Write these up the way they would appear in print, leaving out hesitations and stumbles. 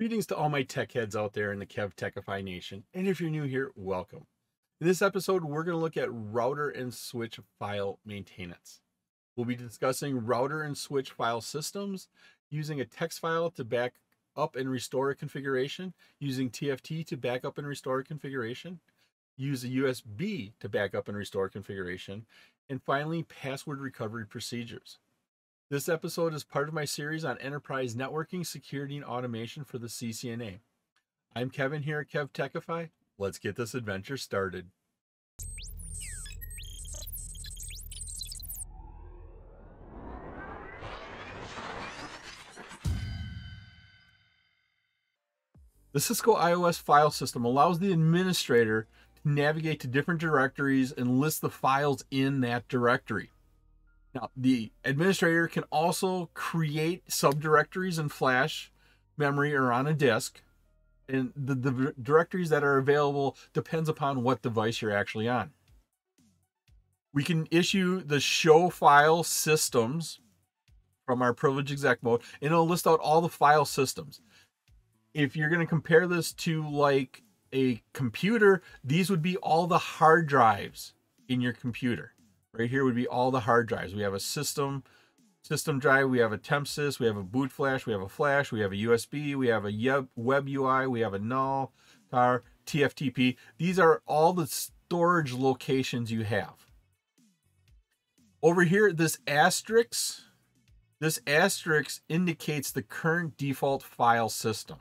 Greetings to all my tech heads out there in the KevTechify nation, and if you're new here, welcome. In this episode, we're going to look at router and switch file maintenance. We'll be discussing router and switch file systems, using a text file to back up and restore a configuration, using TFTP to back up and restore a configuration, use a USB to back up and restore a configuration, and finally, password recovery procedures. This episode is part of my series on enterprise networking, security, and automation for the CCNA. I'm Kevin here at KevTechify. Let's get this adventure started. The Cisco iOS file system allows the administrator to navigate to different directories and list the files in that directory. Now, the administrator can also create subdirectories in flash memory or on a disk, and the directories that are available depends upon what device you're actually on. We can issue the show file systems from our privilege exec mode, and it'll list out all the file systems. If you're going to compare this to like a computer, these would be all the hard drives in your computer. Right here would be all the hard drives. We have a system drive, we have a temp sys, we have a boot flash, we have a flash, we have a USB, we have a web UI, we have a null, tar, TFTP. These are all the storage locations you have. Over here, this asterisk indicates the current default file system.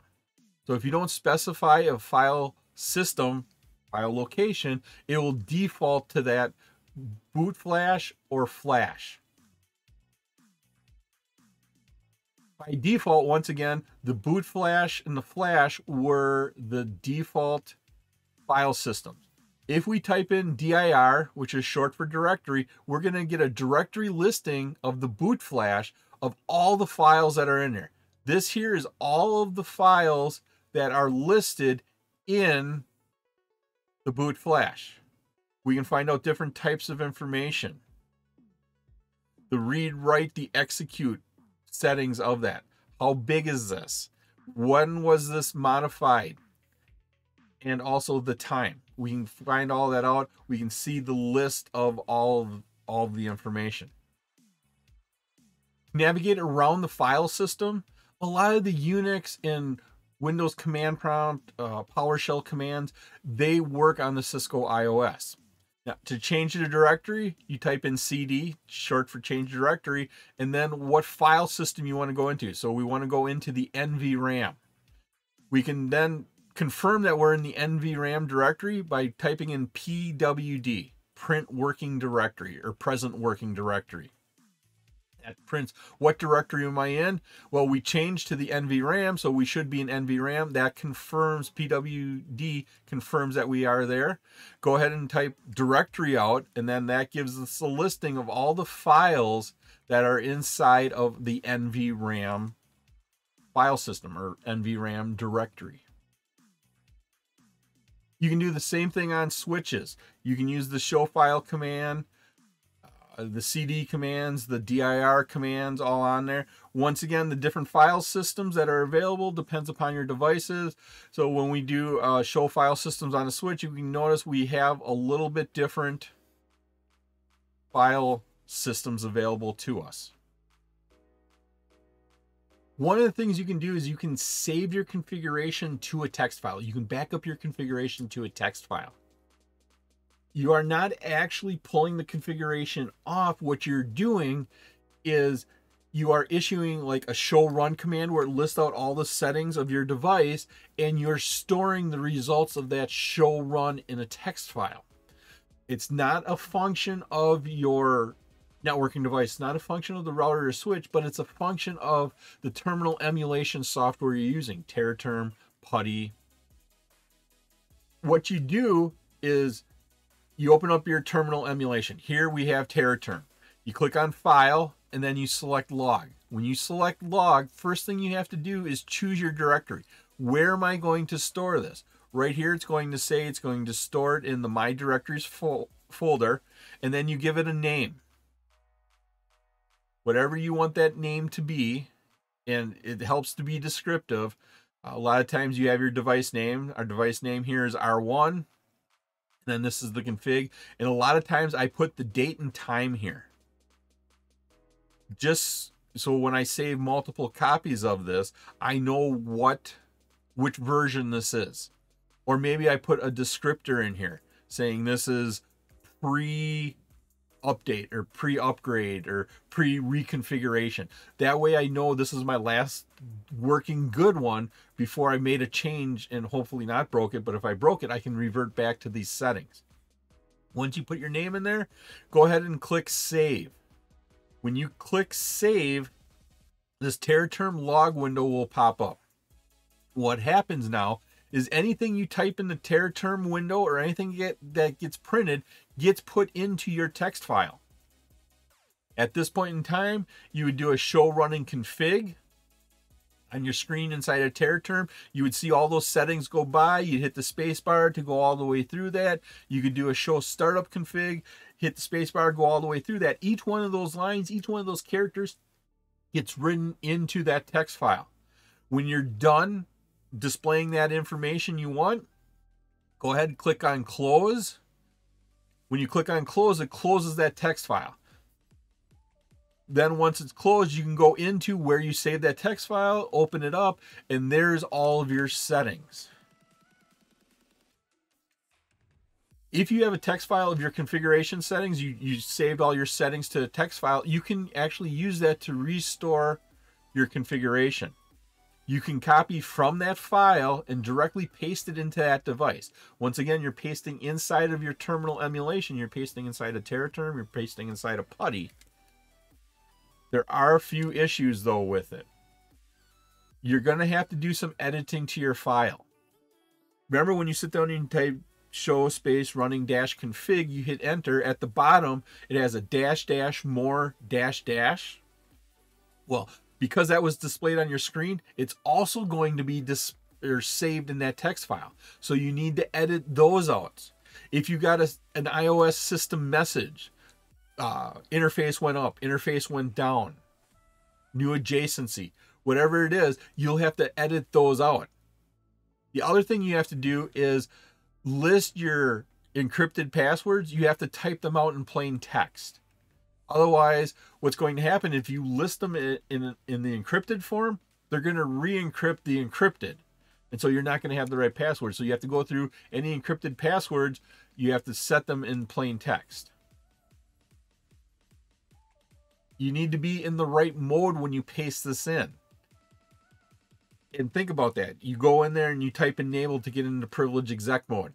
So if you don't specify a file system, file location, it will default to that boot flash or flash. By default, once again, the boot flash and the flash were the default file systems. If we type in dir, which is short for directory, we're going to get a directory listing of the boot flash of all the files that are in there. This here is all of the files that are listed in the boot flash. We can find out different types of information. The read, write, the execute settings of that. How big is this? When was this modified? And also the time. We can find all that out. We can see the list of all of the information. Navigate around the file system. A lot of the Unix and Windows command prompt, PowerShell commands, they work on the Cisco iOS. Now, to change the directory, you type in CD, short for change directory, and then what file system you want to go into. So we want to go into the NVRAM. We can then confirm that we're in the NVRAM directory by typing in PWD, print working directory, or present working directory. That prints what directory am I in? Well, we changed to the NVRAM, so we should be in NVRAM. That confirms, PWD confirms that we are there. Go ahead and type directory out, and then that gives us a listing of all the files that are inside of the NVRAM file system or NVRAM directory. You can do the same thing on switches. You can use the show file command, the CD commands, the dir commands, all on there. Once again, the different file systems that are available depends upon your devices. So when we do show file systems on a switch, you can notice we have a little bit different file systems available to us. One of the things you can do is you can save your configuration to a text file. You can back up your configuration to a text file. You are not actually pulling the configuration off. What you're doing is you are issuing like a show run command where it lists out all the settings of your device, and you're storing the results of that show run in a text file. It's not a function of your networking device, not a function of the router or switch, but it's a function of the terminal emulation software you're using, Terraterm, PuTTY. What you do is you open up your terminal emulation. Here we have Terraterm. You click on File, and then you select Log. When you select Log, first thing you have to do is choose your directory. Where am I going to store this? Right here, it's going to say it's going to store it in the My Directories folder, and then you give it a name. Whatever you want that name to be, and it helps to be descriptive, A lot of times you have your device name. Our device name here is R1. And then this is the config. And a lot of times I put the date and time here. Just so when I save multiple copies of this, I know which version this is. Or maybe I put a descriptor in here saying this is pre-update or pre-upgrade or pre-reconfiguration. That way I know this is my last working good one before I made a change and hopefully not broke it. But if I broke it, I can revert back to these settings. Once you put your name in there, go ahead and click save. When you click save, this TerraTerm log window will pop up. What happens now is anything you type in the TerraTerm window or anything that gets printed gets put into your text file. At this point in time, you would do a show running config on your screen inside of TerraTerm. You would see all those settings go by. You'd hit the space bar to go all the way through that. You could do a show startup config, hit the space bar, go all the way through that. Each one of those lines, each one of those characters gets written into that text file. When you're done displaying that information you want, go ahead and click on close. When you click on close, it closes that text file. Then once it's closed, you can go into where you save that text file, open it up, and there's all of your settings. If you have a text file of your configuration settings, you saved all your settings to a text file, you can actually use that to restore your configuration. You can copy from that file and directly paste it into that device. Once again, you're pasting inside of your terminal emulation. You're pasting inside a TerraTerm. You're pasting inside a PuTTY. There are a few issues, though, with it. You're going to have to do some editing to your file. Remember when you sit down and you type show space running dash config, you hit enter. At the bottom, it has a dash dash more dash dash. Well, because that was displayed on your screen, it's also going to be saved in that text file. So you need to edit those out. If you got an iOS system message, interface went up, interface went down, new adjacency, whatever it is, you'll have to edit those out. The other thing you have to do is list your encrypted passwords. You have to type them out in plain text. Otherwise, what's going to happen if you list them in the encrypted form, they're going to re-encrypt the encrypted. And so you're not going to have the right password. So you have to go through any encrypted passwords. You have to set them in plain text. You need to be in the right mode when you paste this in. And think about that. You go in there and you type enable to get into privilege exec mode.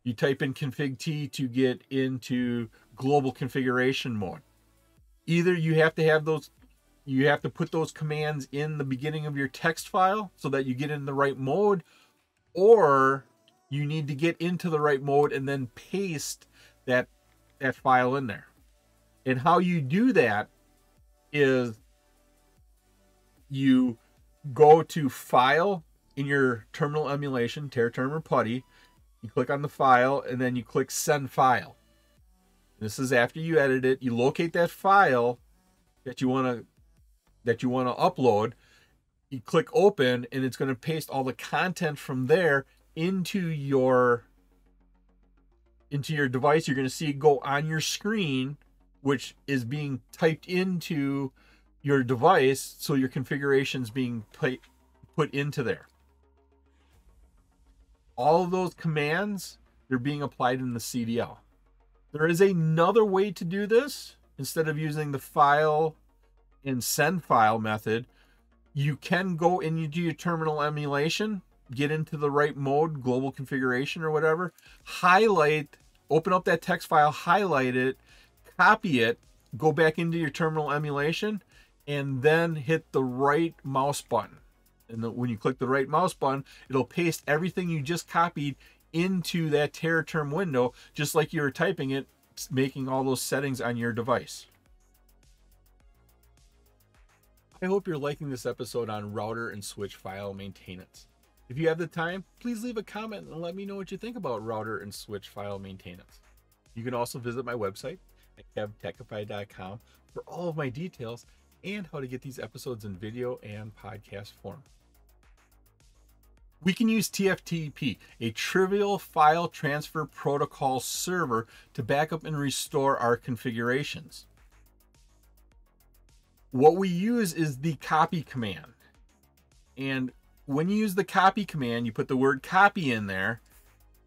You type in config T to get into global configuration mode. Either you have to have those, you have to put those commands in the beginning of your text file so that you get in the right mode, or you need to get into the right mode and then paste that file in there. And how you do that is you go to file in your terminal emulation, TerraTerm or PuTTY. You click on the file and then you click send file. This is after you edit it. You locate that file that you want to upload. You click open and it's going to paste all the content from there into your device. You're going to see it go on your screen, which is being typed into your device, so your configuration is being put into there. All of those commands, they're being applied in the CDL. There is another way to do this. Instead of using the file and send file method, you can go into your terminal emulation, get into the right mode, global configuration or whatever, highlight, open up that text file, highlight it, copy it, go back into your terminal emulation, and then hit the right mouse button. And when you click the right mouse button, it'll paste everything you just copied into that TerraTerm window, just like you were typing it, making all those settings on your device. I hope you're liking this episode on router and switch file maintenance. If you have the time, please leave a comment and let me know what you think about router and switch file maintenance. You can also visit my website at KevTechify.com for all of my details and how to get these episodes in video and podcast form. We can use TFTP, a trivial file transfer protocol server, to back up and restore our configurations. What we use is the copy command. And when you use the copy command, you put the word copy in there,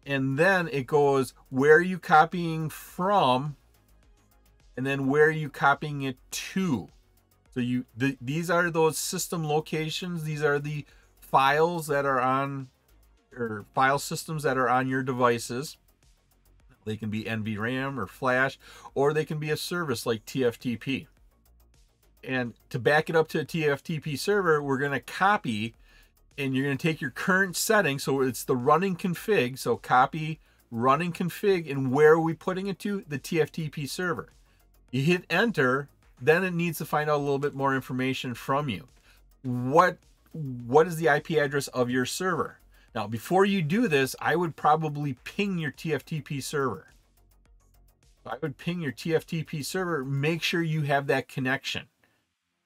and then it goes, where are you copying from? And then where are you copying it to? So these are those system locations. These are the files that are on, or file systems that are on your devices. They can be NVRAM or flash, or they can be a service like TFTP. And to back it up to a TFTP server, we're going to copy, and you're going to take your current setting. So it's the running config. So copy running config, and where are we putting it to? The TFTP server. You hit enter, then it needs to find out a little bit more information from you. What is the IP address of your server? Now, before you do this, I would probably ping your TFTP server. I would ping your TFTP server, make sure you have that connection.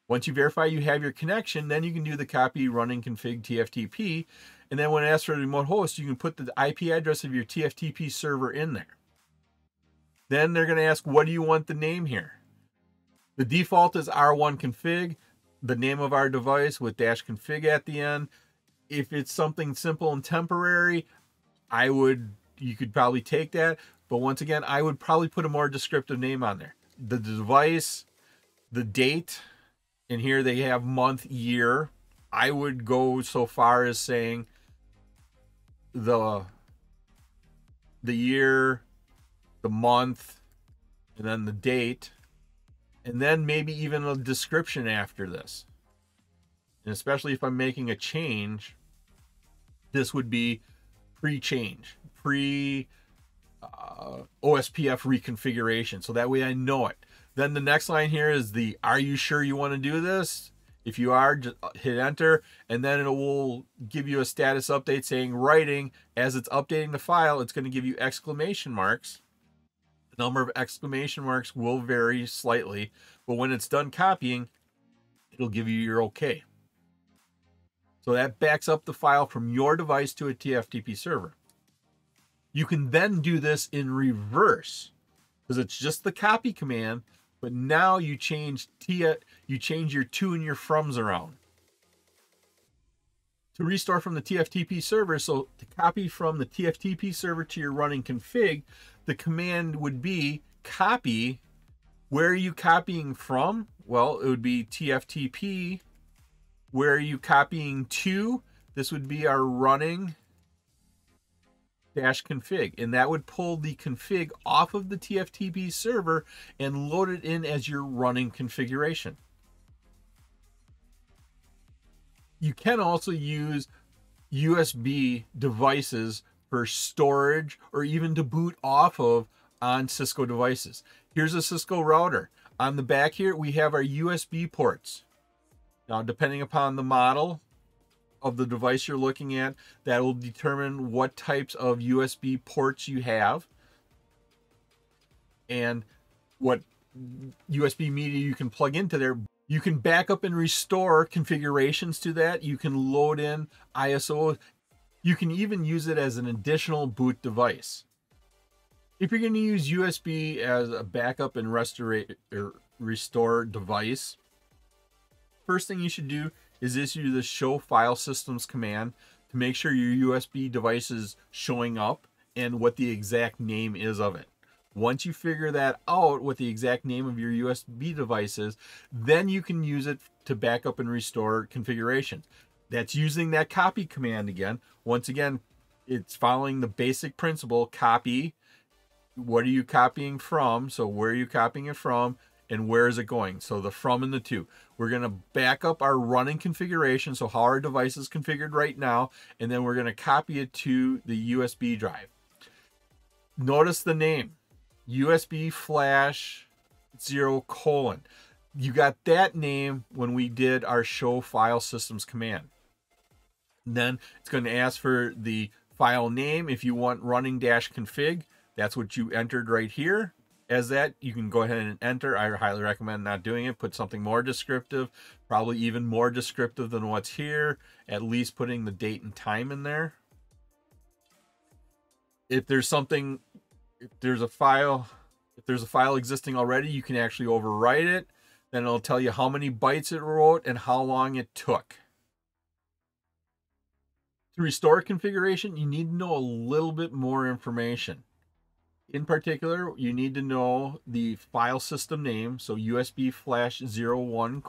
Once you verify you have your connection, then you can do the copy running config TFTP. And then when it asks for a remote host, you can put the IP address of your TFTP server in there. Then they're going to ask, what do you want the name here? The default is R1 config, the name of our device with -config at the end. If it's something simple and temporary, you could probably take that. But once again, I would probably put a more descriptive name on there. The device, the date, and here they have month, year. I would go so far as saying the year, the month, and then the date, and then maybe even a description after this. And especially if I'm making a change, this would be pre-change, OSPF reconfiguration. So that way I know it. Then the next line here is the, are you sure you want to do this? If you are, just hit enter, and then it will give you a status update saying writing. As it's updating the file, it's going to give you exclamation marks. The number of exclamation marks will vary slightly, but when it's done copying, it'll give you your okay. So that backs up the file from your device to a TFTP server. You can then do this in reverse, because it's just the copy command, but now you change your to and your froms around. To restore from the TFTP server, so to copy from the TFTP server to your running config, the command would be copy. Where are you copying from? Well, it would be TFTP. Where are you copying to? This would be our running -config, and that would pull the config off of the TFTP server and load it in as your running configuration. You can also use USB devices for storage or even to boot off of on Cisco devices. Here's a Cisco router. On the back here, we have our USB ports. Now, depending upon the model of the device you're looking at, that will determine what types of USB ports you have and what USB media you can plug into there. You can back up and restore configurations to that. You can load in ISO. You can even use it as an additional boot device. If you're going to use USB as a backup and restore device, first thing you should do is issue the show file systems command to make sure your USB device is showing up and what the exact name is of it. Once you figure that out, what the exact name of your USB device is, then you can use it to back up and restore configuration. That's using that copy command again. Once again, it's following the basic principle, copy. What are you copying from? So where are you copying it from? And where is it going? So the from and the to. We're going to back up our running configuration, so how our device is configured right now, and then we're going to copy it to the USB drive. Notice the name, USB flash 0:. You got that name when we did our show file systems command. And then it's going to ask for the file name. If you want running -config, that's what you entered right here. as that, you can go ahead and enter. I highly recommend not doing it. Put something more descriptive, probably even more descriptive than what's here, at least putting the date and time in there. If there's a file existing already, you can actually overwrite it. Then it'll tell you how many bytes it wrote and how long it took. To restore configuration, you need to know a little bit more information. In particular, you need to know the file system name, so USB flash 01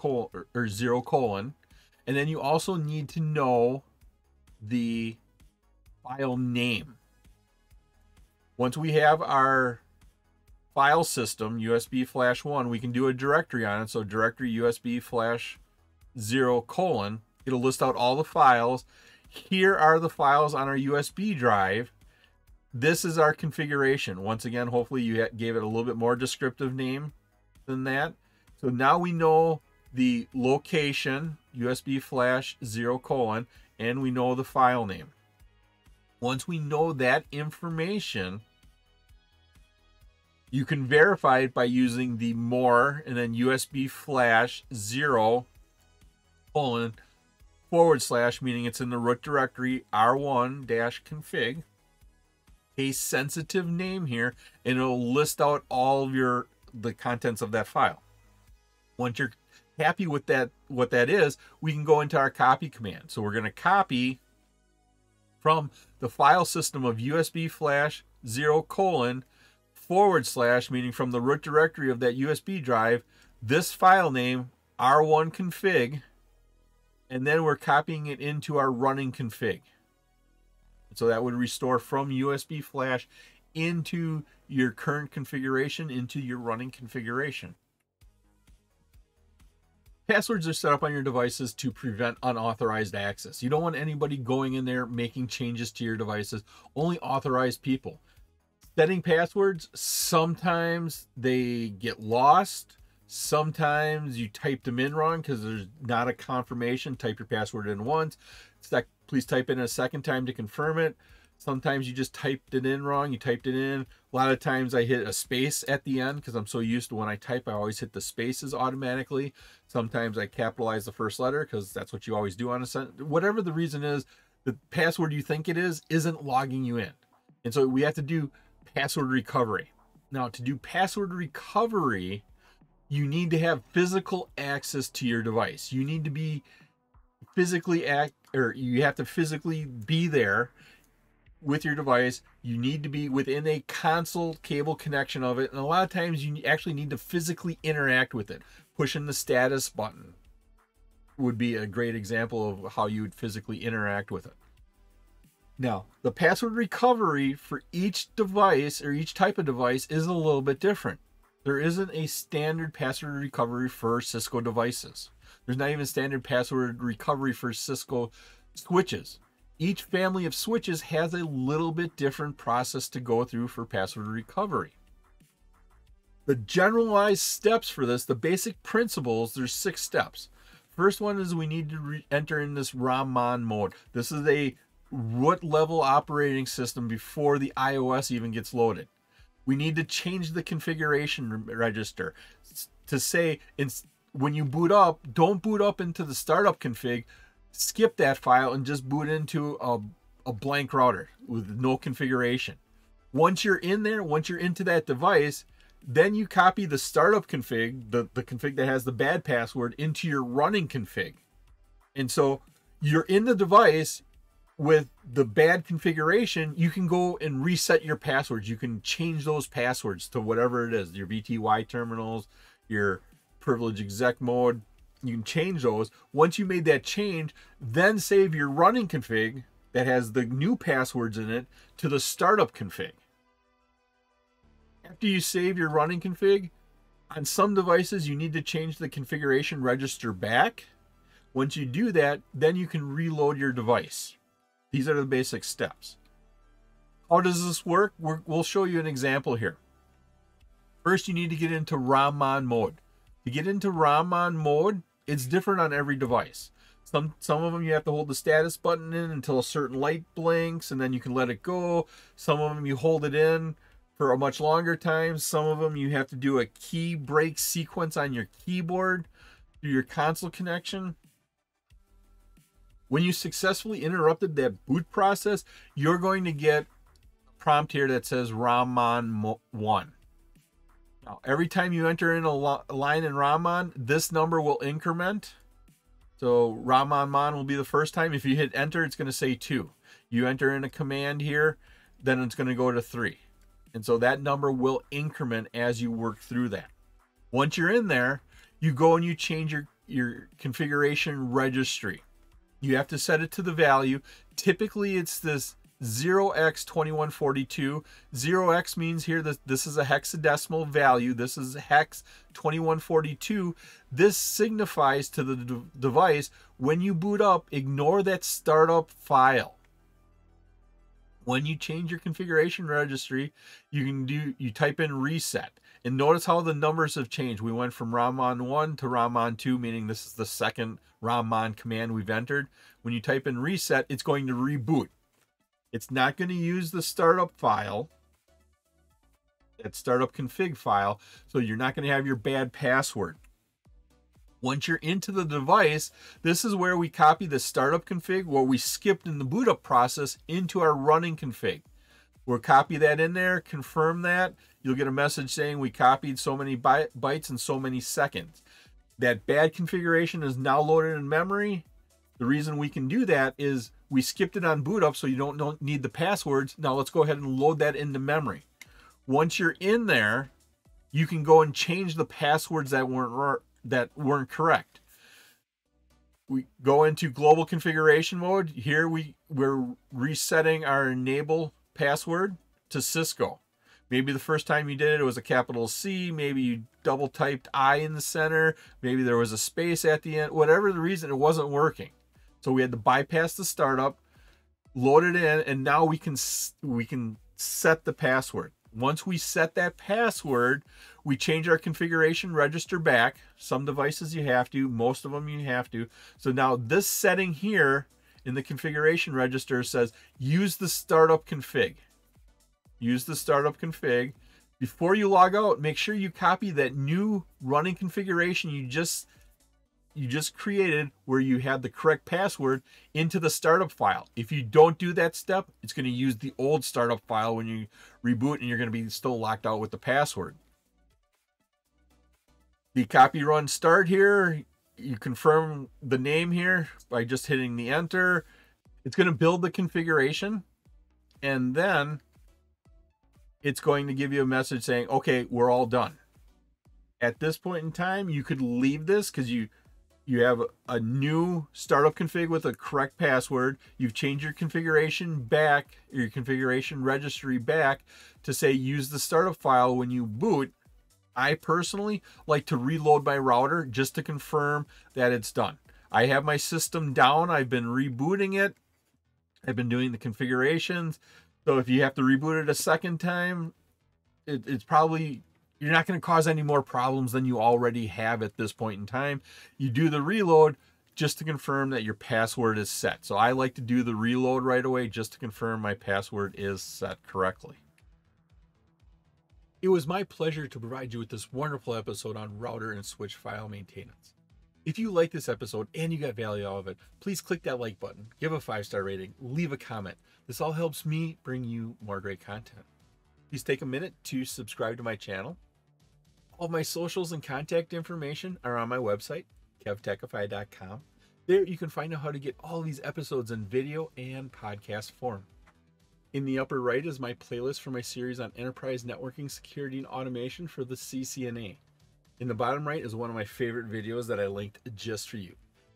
or 0 colon, and then you also need to know the file name. Once we have our file system, USB flash 1, we can do a directory on it. So directory USB flash 0 colon, it'll list out all the files. Here are the files on our USB drive. This is our configuration. Once again, hopefully you gave it a little bit more descriptive name than that. So now we know the location, USB flash 0 colon, and we know the file name. Once we know that information, you can verify it by using the more and then USB flash 0 colon / meaning it's in the root directory r1-config, case sensitive name here, and it'll list out all of the contents of that file. Once you're happy with that, what that is, we can go into our copy command. So we're going to copy from the file system of USB flash 0 colon / meaning from the root directory of that USB drive, this file name r1-config, and then we're copying it into our running config. So that would restore from USB flash into your current configuration, into your running configuration. Passwords are set up on your devices to prevent unauthorized access. You don't want anybody going in there making changes to your devices, only authorized people. Setting passwords, sometimes they get lost. Sometimes you typed them in wrong because there's not a confirmation. Type your password in once. Please type in a second time to confirm it. Sometimes you just typed it in wrong. You typed it in. A lot of times I hit a space at the end because I'm so used to when I type, I always hit the spaces automatically. Sometimes I capitalize the first letter because that's what you always do on a sentence. Whatever the reason is, the password you think it is isn't logging you in. And so we have to do password recovery. Now, to do password recovery, you need to have physical access to your device. You need to be you have to physically be there with your device. You need to be within a console cable connection of it. And a lot of times you actually need to physically interact with it. Pushing the status button would be a great example of how you would physically interact with it. Now, the password recovery for each device or each type of device is a little bit different. There isn't a standard password recovery for Cisco devices. There's not even standard password recovery for Cisco switches. Each family of switches has a little bit different process to go through for password recovery. The generalized steps for this, the basic principles, there's 6 steps. First one is we need to enter in this ROM-MON mode. This is a root level operating system before the iOS even gets loaded. We need to change the configuration register to say, when you boot up, don't boot up into the startup config, skip that file and just boot into a blank router with no configuration. Once you're in there, once you're into that device, then you copy the startup config, the config that has the bad password, into your running config. And so you're in the device with the bad configuration, you can go and reset your passwords. You can change those passwords to whatever it is, your VTY terminals, your privilege exec mode. You can change those. Once you made that change, then save your running config that has the new passwords in it to the startup config. After you save your running config, on some devices you need to change the configuration register back. Once you do that, then you can reload your device. These are the basic steps. How does this work? We'll show you an example here. First, you need to get into ROM-MON mode. To get into ROM-MON mode, it's different on every device. Some of them you have to hold the status button in until a certain light blinks and then you can let it go. Some of them you hold it in For a much longer time, some of them you have to do a key break sequence on your keyboard through your console connection. When you successfully interrupted that boot process, you're going to get a prompt here that says Ramon 1. Now, every time you enter in a line in Ramon, this number will increment. So Ramon will be the first time. If you hit enter, it's going to say 2. You enter in a command here, then it's going to go to 3. And so that number will increment as you work through that. Once you're in there, you go and you change your configuration registry. You have to set it to the value. Typically, it's this 0x2142. 0x means here that this is a hexadecimal value. This is hex 2142. This signifies to the device, when you boot up, ignore that startup file. When you change your configuration registry, you type in reset. And notice how the numbers have changed. We went from Ramon 1 to Ramon 2, meaning this is the second Ramon command we've entered. When you type in reset, it's going to reboot. It's not going to use the startup file, that startup config file, so you're not going to have your bad password. Once you're into the device, this is where we copy the startup config, what we skipped in the boot up process, into our running config. We'll copy that in there, confirm that. You'll get a message saying we copied so many bytes in so many seconds. That bad configuration is now loaded in memory. The reason we can do that is we skipped it on boot up, so you don't need the passwords. Now let's go ahead and load that into memory. Once you're in there, you can go and change the passwords that weren't correct. We go into global configuration mode. Here we're resetting our enable password to Cisco. Maybe the first time you did it, it was a capital C. Maybe you double typed I in the center. Maybe there was a space at the end. Whatever the reason, it wasn't working. So we had to bypass the startup, load it in, and now we can set the password. Once we set that password, we change our configuration register back. Some devices you have to, most of them you have to. So now this setting here in the configuration register says use the startup config. Use the startup config. Before you log out, make sure you copy that new running configuration you just created, where you had the correct password, into the startup file. If you don't do that step, it's going to use the old startup file when you reboot, and you're going to be still locked out with the password. The copy run start here, you confirm the name here by just hitting the enter. It's going to build the configuration, and then it's going to give you a message saying, okay, we're all done. At this point in time, you could leave this because you have a new startup config with a correct password. You've changed your configuration back, your configuration registry back, to say use the startup file when you boot. I personally like to reload my router just to confirm that it's done. I have my system down. I've been rebooting it. I've been doing the configurations. So if you have to reboot it a second time, it's probably, you're not going to cause any more problems than you already have at this point in time. You do the reload just to confirm that your password is set. So I like to do the reload right away just to confirm my password is set correctly. It was my pleasure to provide you with this wonderful episode on router and switch file maintenance. If you like this episode and you got value out of it, please click that like button, give a 5-star rating, leave a comment. This all helps me bring you more great content. Please take a minute to subscribe to my channel. All of my socials and contact information are on my website, KevTechify.com. There you can find out how to get all these episodes in video and podcast form. In the upper right is my playlist for my series on enterprise networking, security, and automation for the CCNA. In the bottom right is one of my favorite videos that I linked just for you.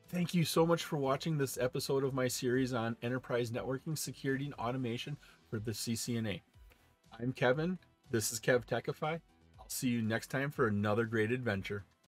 Thank you so much for watching this episode of my series on enterprise networking, security, and automation for the CCNA. I'm Kevin. This is KevTechify. I'll see you next time for another great adventure.